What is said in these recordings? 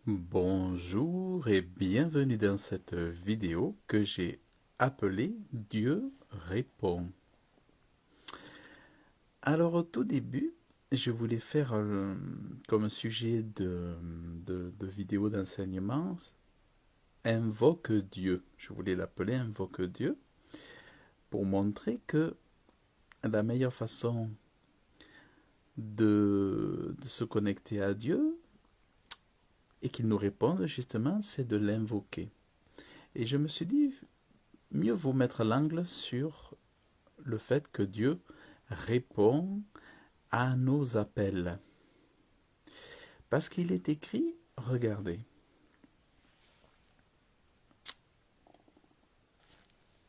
Bonjour et bienvenue dans cette vidéo que j'ai appelée Dieu répond. Alors au tout début, je voulais faire comme sujet de vidéo d'enseignement Invoque Dieu. Je voulais l'appeler Invoque Dieu pour montrer que la meilleure façon de se connecter à Dieu et qu'il nous réponde justement, c'est de l'invoquer. Et je me suis dit, mieux vaut mettre l'angle sur le fait que Dieu répond à nos appels. Parce qu'il est écrit, regardez,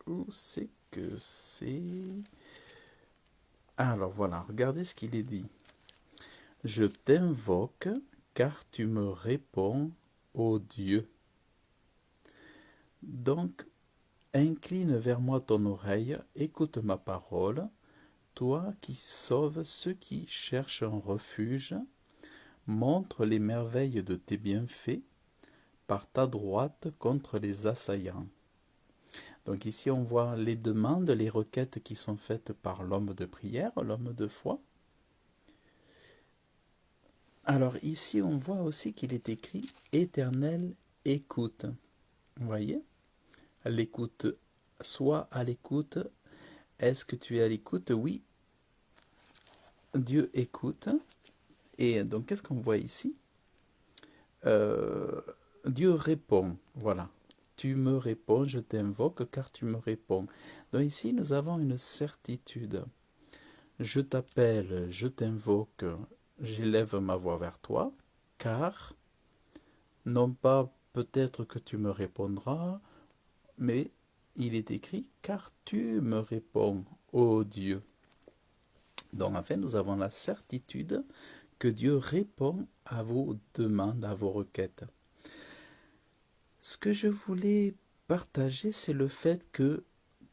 où c'est que c'est... Alors voilà, regardez ce qu'il est dit. Je t'invoque car tu me réponds, ô Dieu. Donc, incline vers moi ton oreille, écoute ma parole, toi qui sauves ceux qui cherchent un refuge, montre les merveilles de tes bienfaits par ta droite contre les assaillants. Donc ici on voit les demandes, les requêtes qui sont faites par l'homme de prière, l'homme de foi. Alors ici on voit aussi qu'il est écrit Éternel, écoute. Vous voyez? L'écoute, sois à l'écoute. Est-ce que tu es à l'écoute? Oui, Dieu écoute. Et donc qu'est-ce qu'on voit ici? Euh, Dieu répond, voilà. Tu me réponds, je t'invoque car tu me réponds. Donc ici, nous avons une certitude. Je t'appelle, je t'invoque, j'élève ma voix vers toi, car, non pas peut-être que tu me répondras, mais il est écrit, car tu me réponds, ô Dieu. Donc en fait, nous avons la certitude que Dieu répond à vos demandes, à vos requêtes. Ce que je voulais partager, c'est le fait que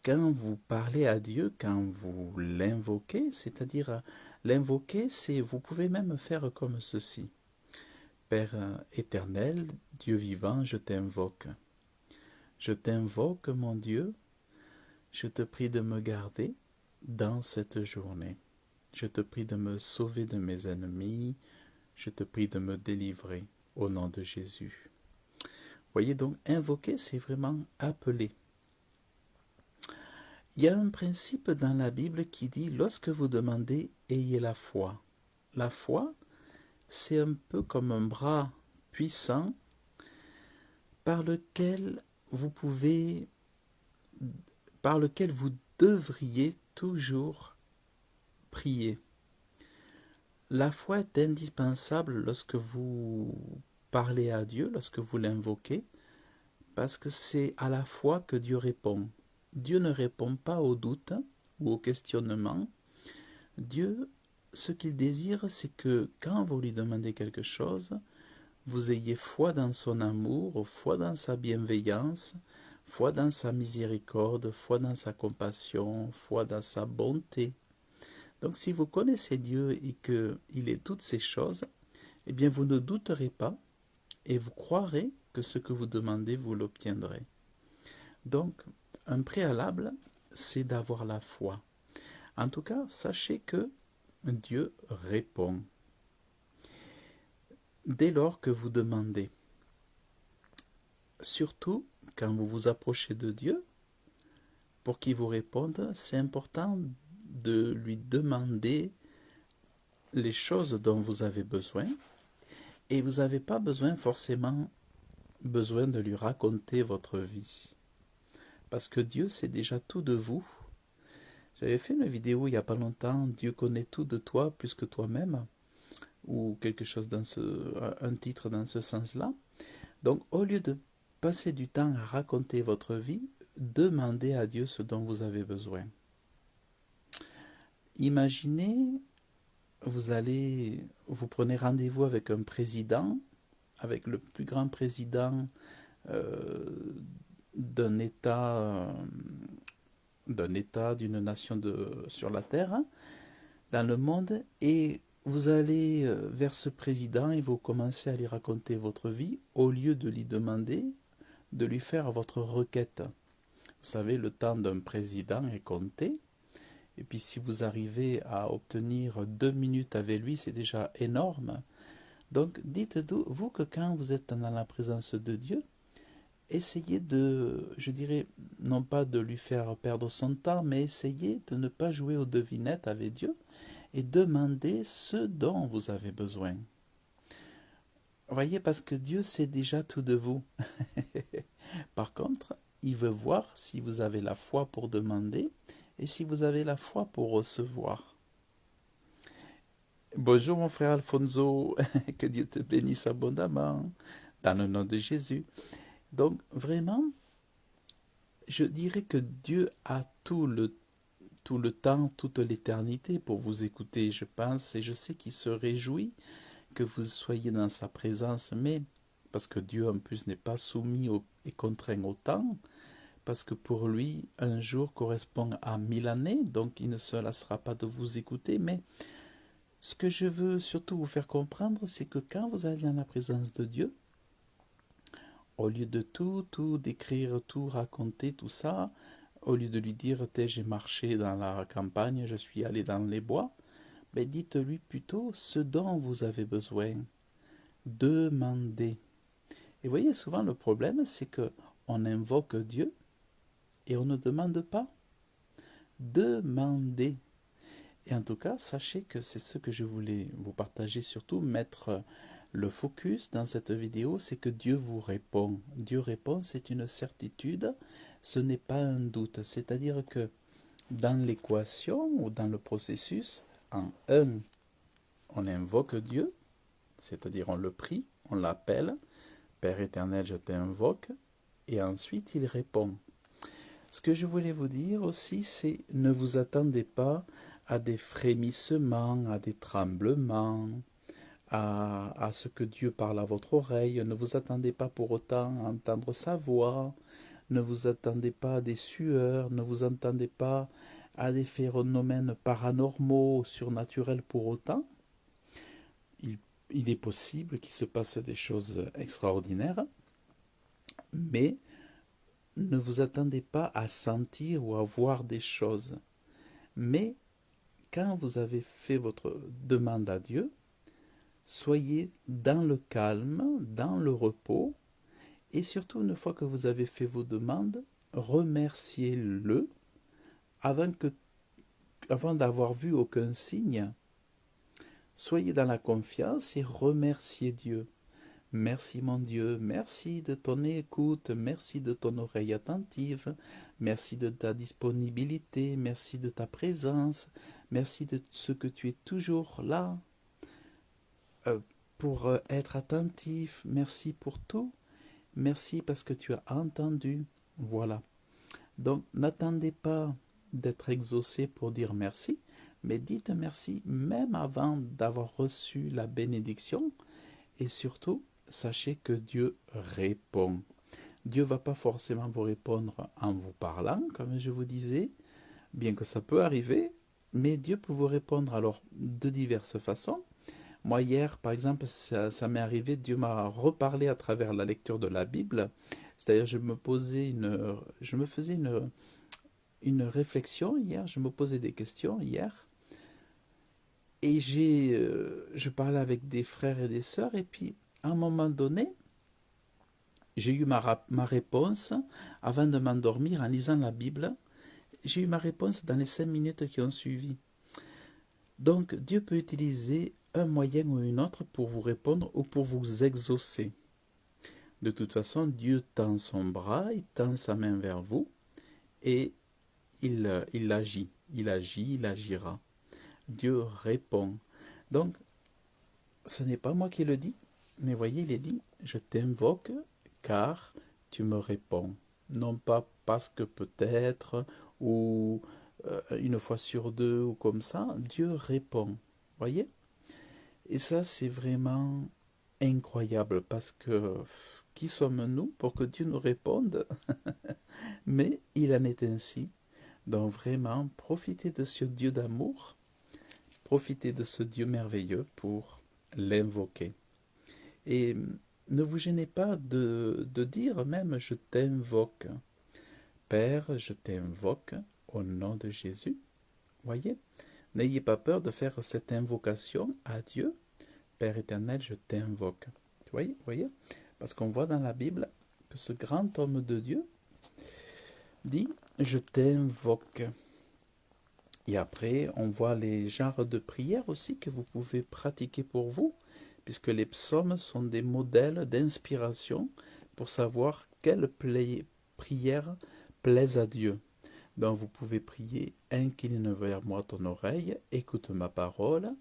quand vous parlez à Dieu, quand vous l'invoquez, c'est-à-dire l'invoquer, c'est vous pouvez même faire comme ceci. Père éternel, Dieu vivant, je t'invoque. Je t'invoque, mon Dieu, je te prie de me garder dans cette journée. Je te prie de me sauver de mes ennemis. Je te prie de me délivrer au nom de Jésus. Voyez donc, invoquer, c'est vraiment appeler. Il y a un principe dans la Bible qui dit, lorsque vous demandez, ayez la foi. La foi, c'est un peu comme un bras puissant par lequel vous pouvez, par lequel vous devriez toujours prier. La foi est indispensable lorsque vous parlez à Dieu, lorsque vous l'invoquez, parce que c'est à la foi que Dieu répond. Dieu ne répond pas aux doutes ou aux questionnements. Dieu, ce qu'il désire, c'est que quand vous lui demandez quelque chose, vous ayez foi dans son amour, foi dans sa bienveillance, foi dans sa miséricorde, foi dans sa compassion, foi dans sa bonté. Donc si vous connaissez Dieu et qu'il est toutes ces choses, eh bien vous ne douterez pas et vous croirez que ce que vous demandez, vous l'obtiendrez. Donc, un préalable, c'est d'avoir la foi. En tout cas, sachez que Dieu répond. Dès lors que vous demandez, surtout quand vous vous approchez de Dieu, pour qu'il vous réponde, c'est important de lui demander les choses dont vous avez besoin. Et vous n'avez pas forcément besoin de lui raconter votre vie. Parce que Dieu sait déjà tout de vous. J'avais fait une vidéo il n'y a pas longtemps, Dieu connaît tout de toi plus que toi-même, ou quelque chose un titre dans ce sens-là. Donc au lieu de passer du temps à raconter votre vie, demandez à Dieu ce dont vous avez besoin. Imaginez, vous prenez rendez-vous avec un président, avec le plus grand président euh, d'un État, d'une nation sur la Terre, dans le monde, et vous allez vers ce président et vous commencez à lui raconter votre vie au lieu de lui demander de lui faire votre requête. Vous savez, le temps d'un président est compté. Et puis si vous arrivez à obtenir 2 minutes avec lui, c'est déjà énorme. Donc dites-vous que quand vous êtes dans la présence de Dieu, essayez de, je dirais, non pas de lui faire perdre son temps, mais essayez de ne pas jouer aux devinettes avec Dieu et demandez ce dont vous avez besoin. Voyez, parce que Dieu sait déjà tout de vous. Par contre, il veut voir si vous avez la foi pour demander et si vous avez la foi pour recevoir. Bonjour mon frère Alfonso, que Dieu te bénisse abondamment, dans le nom de Jésus. Donc vraiment, je dirais que Dieu a tout le temps, toute l'éternité pour vous écouter, je pense, et je sais qu'il se réjouit que vous soyez dans sa présence, mais parce que Dieu en plus n'est pas soumis et contraint au temps, parce que pour lui, un jour correspond à 1000 années, donc il ne se lassera pas de vous écouter, mais ce que je veux surtout vous faire comprendre, c'est que quand vous allez dans la présence de Dieu, au lieu de tout décrire, tout raconter, tout ça, au lieu de lui dire, j'ai marché dans la campagne, je suis allé dans les bois, mais dites-lui plutôt ce dont vous avez besoin. Demandez. Et voyez, souvent le problème, c'est que on invoque Dieu et on ne demande pas. Demandez. Et en tout cas, sachez que c'est ce que je voulais vous partager, surtout mettre le focus dans cette vidéo, c'est que Dieu vous répond. Dieu répond, c'est une certitude, ce n'est pas un doute. C'est-à-dire que dans l'équation ou dans le processus, en 1, on invoque Dieu, c'est-à-dire on le prie, on l'appelle, Père éternel, je t'invoque, et ensuite il répond. Ce que je voulais vous dire aussi, c'est ne vous attendez pas à des frémissements, à des tremblements, à ce que Dieu parle à votre oreille. Ne vous attendez pas pour autant à entendre sa voix. Ne vous attendez pas à des sueurs. Ne vous attendez pas à des phénomènes paranormaux, surnaturels pour autant. Il est possible qu'il se passe des choses extraordinaires, mais ne vous attendez pas à sentir ou à voir des choses. Mais quand vous avez fait votre demande à Dieu, soyez dans le calme, dans le repos, et surtout une fois que vous avez fait vos demandes, remerciez-le avant d'avoir vu aucun signe. Soyez dans la confiance et remerciez Dieu. Merci mon Dieu, merci de ton écoute, merci de ton oreille attentive, merci de ta disponibilité, merci de ta présence, merci de ce que tu es toujours là pour être attentif, merci pour tout, merci parce que tu as entendu. Voilà. Donc n'attendez pas d'être exaucé pour dire merci, mais dites merci même avant d'avoir reçu la bénédiction et surtout, sachez que Dieu répond. Dieu ne va pas forcément vous répondre en vous parlant, comme je vous disais, bien que ça peut arriver, mais Dieu peut vous répondre alors de diverses façons. Moi hier, par exemple, ça m'est arrivé, Dieu m'a reparlé à travers la lecture de la Bible, c'est-à-dire je me faisais une réflexion hier, je me posais des questions hier, et je parlais avec des frères et des sœurs, et puis à un moment donné, j'ai eu ma réponse avant de m'endormir en lisant la Bible. J'ai eu ma réponse dans les 5 minutes qui ont suivi. Donc Dieu peut utiliser un moyen ou une autre pour vous répondre ou pour vous exaucer. De toute façon, Dieu tend son bras, il tend sa main vers vous et il agit. Il agit, il agira. Dieu répond. Donc, ce n'est pas moi qui le dis, mais voyez, il est dit, je t'invoque car tu me réponds. Non pas parce que peut-être, ou une fois sur deux, ou comme ça, Dieu répond. Voyez? Et ça, c'est vraiment incroyable parce que qui sommes-nous pour que Dieu nous réponde? Mais il en est ainsi. Donc vraiment, profitez de ce Dieu d'amour profitez de ce Dieu merveilleux pour l'invoquer. Et ne vous gênez pas de dire même je t'invoque. Père, je t'invoque au nom de Jésus. Voyez, n'ayez pas peur de faire cette invocation à Dieu. Père éternel, je t'invoque. Voyez, parce qu'on voit dans la Bible que ce grand homme de Dieu dit je t'invoque. Et après, on voit les genres de prières aussi que vous pouvez pratiquer pour vous, puisque les psaumes sont des modèles d'inspiration pour savoir quelle prière plaise à Dieu. Donc vous pouvez prier, incline vers moi ton oreille, écoute ma parole,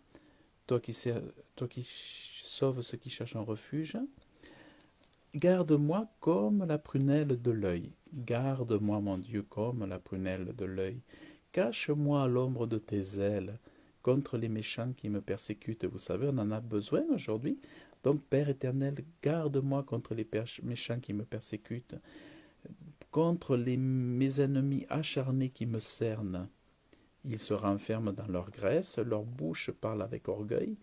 toi qui sauves ceux qui cherchent un refuge, garde-moi comme la prunelle de l'œil. Garde-moi, mon Dieu, comme la prunelle de l'œil. Cache-moi à l'ombre de tes ailes contre les méchants qui me persécutent. Vous savez, on en a besoin aujourd'hui. Donc, Père éternel, garde-moi contre les méchants qui me persécutent, contre mes ennemis acharnés qui me cernent. Ils se renferment dans leur graisse, leur bouche parle avec orgueil.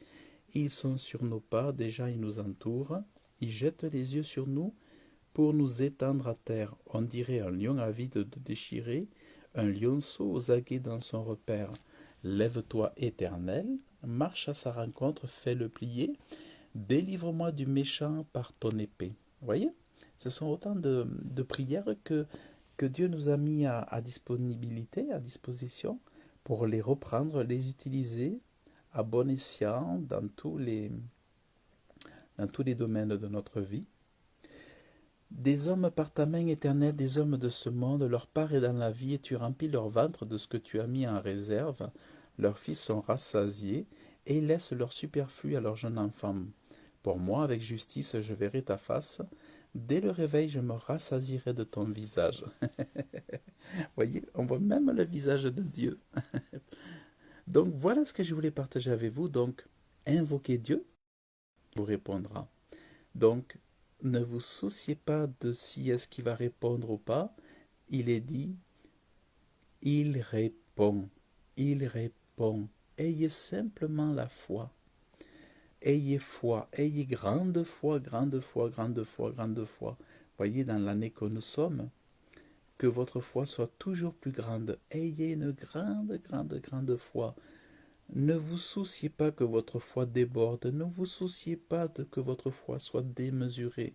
Ils sont sur nos pas, déjà ils nous entourent. Ils jettent les yeux sur nous pour nous étendre à terre. On dirait un lion avide de déchirer, un lionceau aux aguets dans son repère. Lève-toi, Éternel, marche à sa rencontre, fais-le plier. Délivre-moi du méchant par ton épée. Vous voyez, ce sont autant de prières que Dieu nous a mis à disponibilité, à disposition, pour les reprendre, les utiliser à bon escient dans tous les domaines de notre vie. Des hommes par ta main éternelle, des hommes de ce monde, leur part est dans la vie, et tu remplis leur ventre de ce que tu as mis en réserve. Leurs fils sont rassasiés, et ils laissent leur superflu à leurs jeunes enfants. Pour moi, avec justice, je verrai ta face. Dès le réveil, je me rassasierai de ton visage. Voyez, on voit même le visage de Dieu. Donc voilà ce que je voulais partager avec vous. Donc, invoquez Dieu, il vous répondra. Donc, ne vous souciez pas de si est-ce qu'il va répondre ou pas. Il est dit, il répond, il répond. Ayez simplement la foi. Ayez foi, ayez grande foi, grande foi, grande foi, grande foi. Voyez dans l'année que nous sommes, que votre foi soit toujours plus grande. Ayez une grande, grande, grande foi. Ne vous souciez pas que votre foi déborde, ne vous souciez pas que votre foi soit démesurée,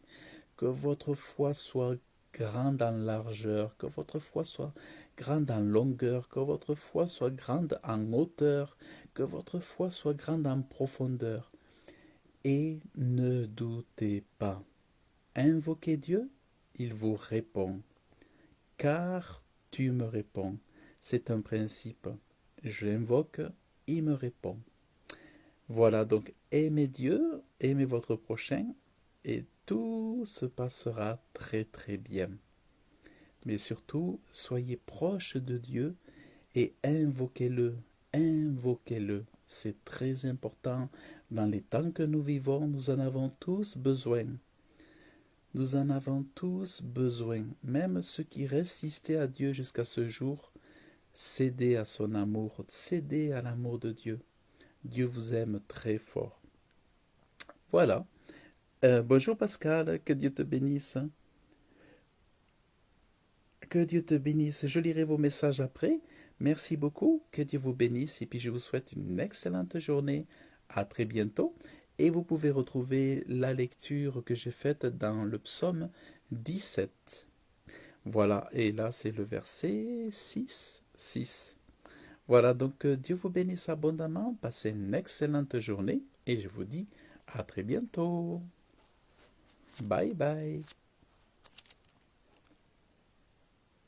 que votre foi soit grande en largeur, que votre foi soit grande en longueur, que votre foi soit grande en hauteur, que votre foi soit grande en profondeur. Et ne doutez pas. Invoquez Dieu, il vous répond. Car tu me réponds. C'est un principe. J'invoque, il me répond. Voilà, donc aimez Dieu, aimez votre prochain, et tout se passera très très bien. Mais surtout, soyez proche de Dieu et invoquez-le, invoquez-le. C'est très important. Dans les temps que nous vivons, nous en avons tous besoin. Nous en avons tous besoin. Même ceux qui résistaient à Dieu jusqu'à ce jour, cédez à son amour, cédez à l'amour de Dieu. Dieu vous aime très fort. Voilà. Bonjour Pascal, que Dieu te bénisse. Que Dieu te bénisse. Je lirai vos messages après. Merci beaucoup. Que Dieu vous bénisse. Et puis je vous souhaite une excellente journée. À très bientôt. Et vous pouvez retrouver la lecture que j'ai faite dans le psaume 17. Voilà. Et là, c'est le verset 6. Voilà. Donc, que Dieu vous bénisse abondamment. Passez une excellente journée. Et je vous dis à très bientôt. Bye bye.